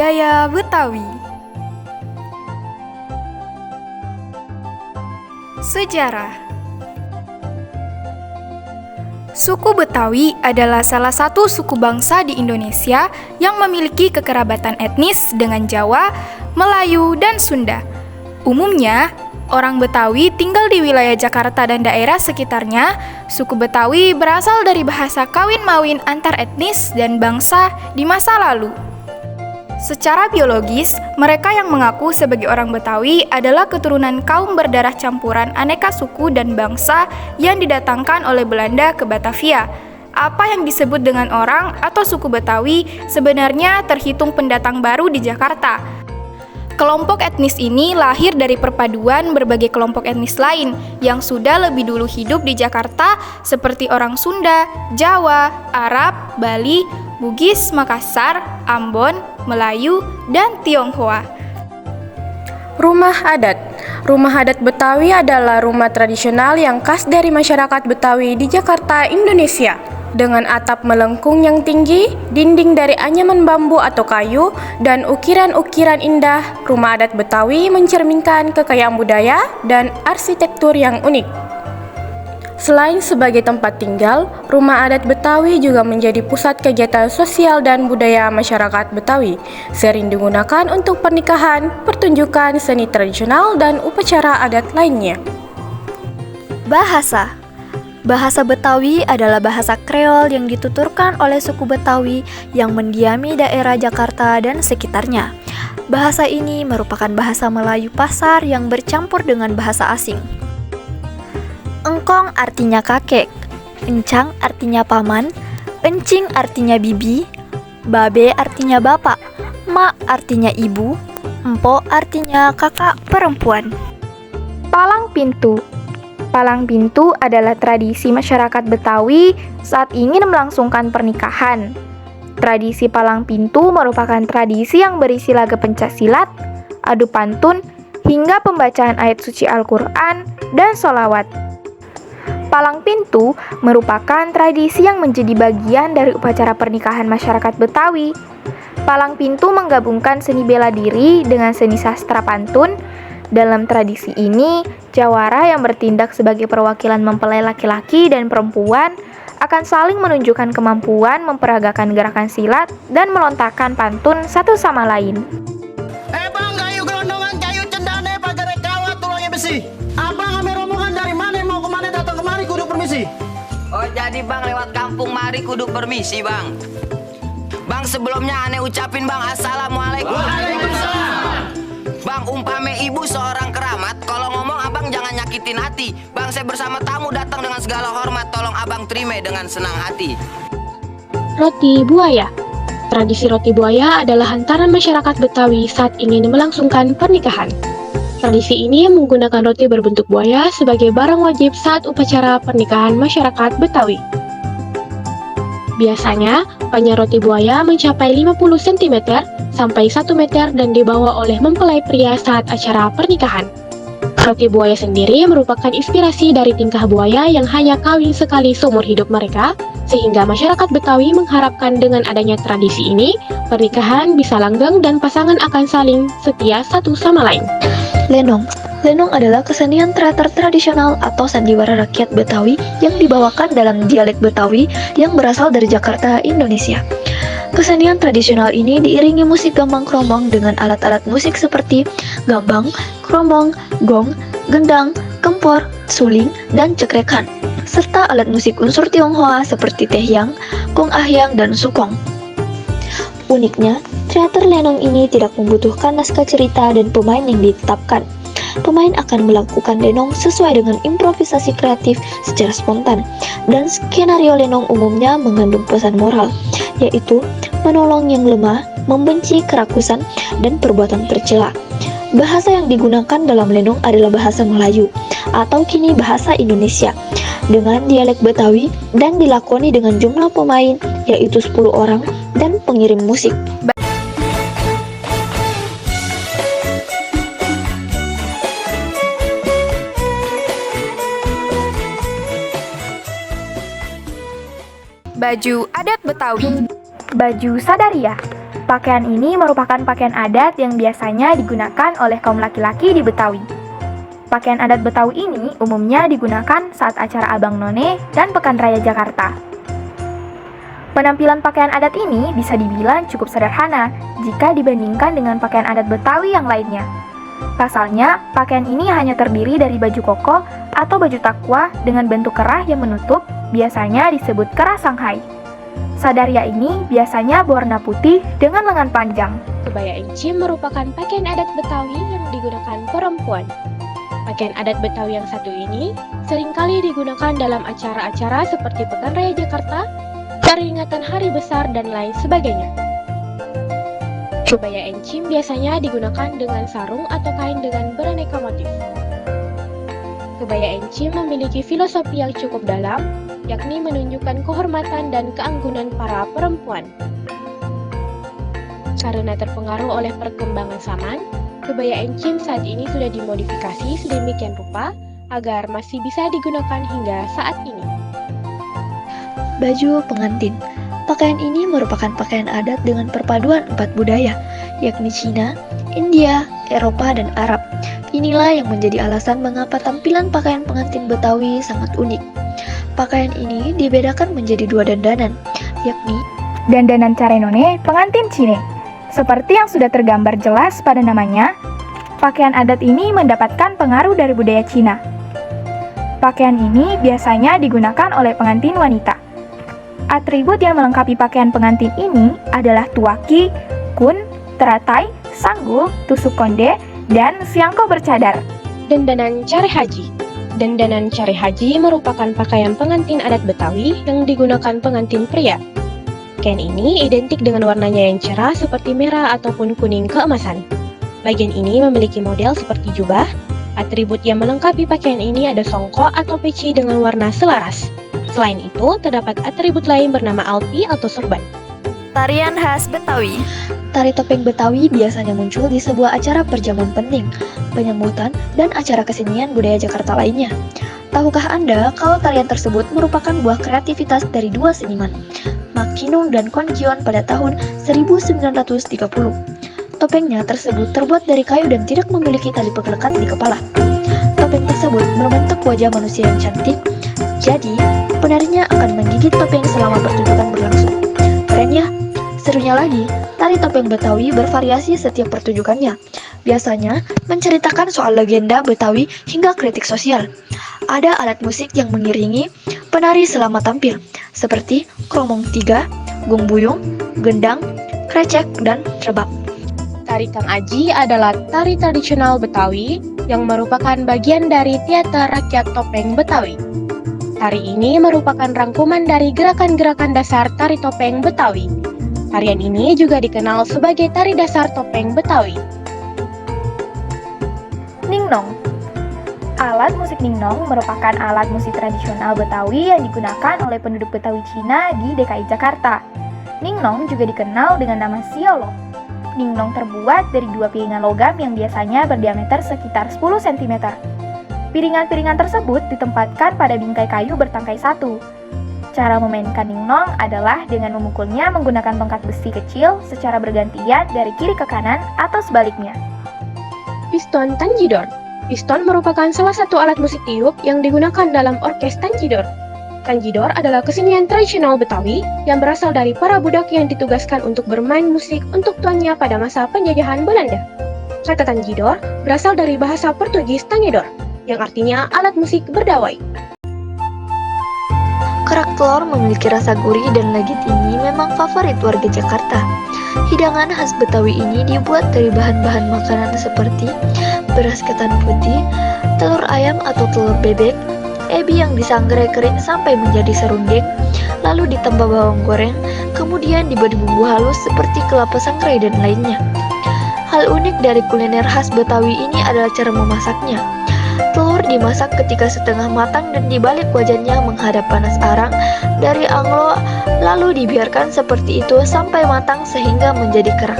Budaya Betawi. Sejarah. Suku Betawi adalah salah satu suku bangsa di Indonesia yang memiliki kekerabatan etnis dengan Jawa, Melayu, dan Sunda. Umumnya, orang Betawi tinggal di wilayah Jakarta dan daerah sekitarnya. Suku Betawi berasal dari bahasa kawin-mawin antar etnis dan bangsa di masa lalu. Secara biologis, mereka yang mengaku sebagai orang Betawi adalah keturunan kaum berdarah campuran aneka suku dan bangsa yang didatangkan oleh Belanda ke Batavia. Apa yang disebut dengan orang atau suku Betawi sebenarnya terhitung pendatang baru di Jakarta. Kelompok etnis ini lahir dari perpaduan berbagai kelompok etnis lain yang sudah lebih dulu hidup di Jakarta seperti orang Sunda, Jawa, Arab, Bali, Bugis, Makassar, Ambon, Melayu, dan Tionghoa. Rumah adat. Rumah adat Betawi adalah rumah tradisional yang khas dari masyarakat Betawi di Jakarta, Indonesia. Dengan atap melengkung yang tinggi, dinding dari anyaman bambu atau kayu, dan ukiran-ukiran indah, rumah adat Betawi mencerminkan kekayaan budaya dan arsitektur yang unik. Selain sebagai tempat tinggal, rumah adat Betawi juga menjadi pusat kegiatan sosial dan budaya masyarakat Betawi. Sering digunakan untuk pernikahan, pertunjukan seni tradisional, dan upacara adat lainnya. Bahasa. Bahasa Betawi adalah bahasa Kreol yang dituturkan oleh suku Betawi yang mendiami daerah Jakarta dan sekitarnya. Bahasa ini merupakan bahasa Melayu pasar yang bercampur dengan bahasa asing. Engkong artinya kakek, encang artinya paman, encing artinya bibi, babe artinya bapak, mak artinya ibu, empo artinya kakak perempuan. Palang pintu. Palang pintu adalah tradisi masyarakat Betawi saat ingin melangsungkan pernikahan. Tradisi palang pintu merupakan tradisi yang berisi laga pencaksilat, adu pantun, hingga pembacaan ayat suci Al-Quran dan sholawat. Palang pintu merupakan tradisi yang menjadi bagian dari upacara pernikahan masyarakat Betawi. Palang pintu menggabungkan seni bela diri dengan seni sastra pantun. Dalam tradisi ini, jawara yang bertindak sebagai perwakilan mempelai laki-laki dan perempuan akan saling menunjukkan kemampuan memperagakan gerakan silat dan melontarkan pantun satu sama lain. Bang, kayu gelondongan, kayu cendane, pagar kawat, tulangnya besi. Abang ame rombongan dari mana mau kemana datang kemari kudu permisi. Oh jadi bang lewat kampung mari kudu permisi bang. Bang sebelumnya aneh ucapin bang assalamualaikum. Waalaikumsalam. Bang umpame ibu seorang keramat, kalau ngomong abang jangan nyakitin hati. Bang saya bersama tamu datang dengan segala hormat, tolong abang terima dengan senang hati. Roti buaya. Tradisi roti buaya adalah hantaran masyarakat Betawi saat ingin melangsungkan pernikahan. Tradisi ini menggunakan roti berbentuk buaya sebagai barang wajib saat upacara pernikahan masyarakat Betawi. Biasanya, panjang roti buaya mencapai 50 cm sampai 1 meter dan dibawa oleh mempelai pria saat acara pernikahan. Roti buaya sendiri merupakan inspirasi dari tingkah buaya yang hanya kawin sekali seumur hidup mereka, sehingga masyarakat Betawi mengharapkan dengan adanya tradisi ini, pernikahan bisa langgeng dan pasangan akan saling setia satu sama lain. Lenong. Lenong adalah kesenian teater tradisional atau sandiwara rakyat Betawi yang dibawakan dalam dialek Betawi yang berasal dari Jakarta, Indonesia. Kesenian tradisional ini diiringi musik gambang kromong dengan alat-alat musik seperti gambang, krombong, gong, gendang, kempor, suling, dan cekrekan, serta alat musik unsur Tionghoa seperti tehyang, gong ahyang, dan sukong. Uniknya, teater lenong ini tidak membutuhkan naskah cerita dan pemain yang ditetapkan. Pemain akan melakukan lenong sesuai dengan improvisasi kreatif secara spontan, dan skenario lenong umumnya mengandung pesan moral, yaitu menolong yang lemah, membenci kerakusan, dan perbuatan tercela. Bahasa yang digunakan dalam lenong adalah bahasa Melayu, atau kini bahasa Indonesia, dengan dialek Betawi dan dilakoni dengan jumlah pemain, yaitu 10 orang, dan pengiring musik. Baju adat Betawi. Baju Sadaria. Pakaian ini merupakan pakaian adat yang biasanya digunakan oleh kaum laki-laki di Betawi. Pakaian adat Betawi ini umumnya digunakan saat acara Abang None dan Pekan Raya Jakarta. Penampilan pakaian adat ini bisa dibilang cukup sederhana jika dibandingkan dengan pakaian adat Betawi yang lainnya. Pasalnya, pakaian ini hanya terdiri dari baju koko atau baju takwa dengan bentuk kerah yang menutup, biasanya disebut kerah Shanghai. Sadaria ini biasanya berwarna putih dengan lengan panjang. Kebaya encim merupakan pakaian adat Betawi yang digunakan perempuan. Pakaian adat Betawi yang satu ini seringkali digunakan dalam acara-acara seperti Pekan Raya Jakarta, peringatan hari besar, dan lain sebagainya. Kebaya encim biasanya digunakan dengan sarung atau kain dengan beraneka motif. Kebaya encim memiliki filosofi yang cukup dalam, yakni menunjukkan kehormatan dan keanggunan para perempuan. Karena terpengaruh oleh perkembangan zaman, kebaya encim saat ini sudah dimodifikasi sedemikian rupa agar masih bisa digunakan hingga saat ini. Baju pengantin. Pakaian ini merupakan pakaian adat dengan perpaduan 4 budaya, yakni Cina, India, Eropa, dan Arab. Inilah yang menjadi alasan mengapa tampilan pakaian pengantin Betawi sangat unik. Pakaian ini dibedakan menjadi 2 dandanan, yakni Dandanan Carenone pengantin Cine. Seperti yang sudah tergambar jelas pada namanya, pakaian adat ini mendapatkan pengaruh dari budaya Cina. Pakaian ini biasanya digunakan oleh pengantin wanita. Atribut yang melengkapi pakaian pengantin ini adalah tuaki, kun, teratai, sanggul, tusuk konde, dan siangko bercadar. Dandanan Care Haji. Dandanan Care Haji merupakan pakaian pengantin adat Betawi yang digunakan pengantin pria. Pakaian ini identik dengan warnanya yang cerah seperti merah ataupun kuning keemasan. Bagian ini memiliki model seperti jubah. Atribut yang melengkapi pakaian ini ada songkok atau peci dengan warna selaras. Selain itu, terdapat atribut lain bernama alpi atau sorban. Tarian khas Betawi. Tari topeng Betawi biasanya muncul di sebuah acara perjamuan penting, penyambutan, dan acara kesenian budaya Jakarta lainnya. Tahukah Anda kalau tarian tersebut merupakan buah kreativitas dari 2 seniman, Mak Kinung dan Kon Kion pada tahun 1930. Topengnya tersebut terbuat dari kayu dan tidak memiliki tali pengelekat di kepala. Topeng tersebut berbentuk wajah manusia yang cantik, jadi penarinya akan menggigit topeng selama pertunjukan berlangsung. Keren ya? Serunya lagi, tari topeng Betawi bervariasi setiap pertunjukannya. Biasanya menceritakan soal legenda Betawi hingga kritik sosial. Ada alat musik yang mengiringi penari selama tampil, seperti kromong tiga, gung buyung, gendang, krecek, dan rebab. Tari Kang Aji adalah tari tradisional Betawi yang merupakan bagian dari teater rakyat topeng Betawi. Tari ini merupakan rangkuman dari gerakan-gerakan dasar tari topeng Betawi. Tarian ini juga dikenal sebagai tari dasar topeng Betawi. Ningnong. Alat musik ningnong merupakan alat musik tradisional Betawi yang digunakan oleh penduduk Betawi Cina di DKI Jakarta. Ningnong juga dikenal dengan nama siolo. Ningnong terbuat dari 2 piringan logam yang biasanya berdiameter sekitar 10 cm. Piringan-piringan tersebut ditempatkan pada bingkai kayu bertangkai 1. Cara memainkan ningnong adalah dengan memukulnya menggunakan tongkat besi kecil secara bergantian dari kiri ke kanan atau sebaliknya. Piston Tanjidor. Piston merupakan salah satu alat musik tiup yang digunakan dalam orkes Tanjidor. Tanjidor adalah kesenian tradisional Betawi yang berasal dari para budak yang ditugaskan untuk bermain musik untuk tuannya pada masa penjajahan Belanda. Kata Tanjidor berasal dari bahasa Portugis tangedor, yang artinya alat musik berdawai. Kerak telur memiliki rasa gurih dan legit ini memang favorit warga Jakarta. Hidangan khas Betawi ini dibuat dari bahan-bahan makanan seperti beras ketan putih, telur ayam atau telur bebek, ebi yang disangrai kering sampai menjadi serundeng, lalu ditambah bawang goreng, kemudian diberi bumbu halus seperti kelapa sangrai dan lainnya. Hal unik dari kuliner khas Betawi ini adalah cara memasaknya. Telur dimasak ketika setengah matang dan dibalik wajannya menghadap panas arang dari anglo, lalu dibiarkan seperti itu sampai matang sehingga menjadi kerak.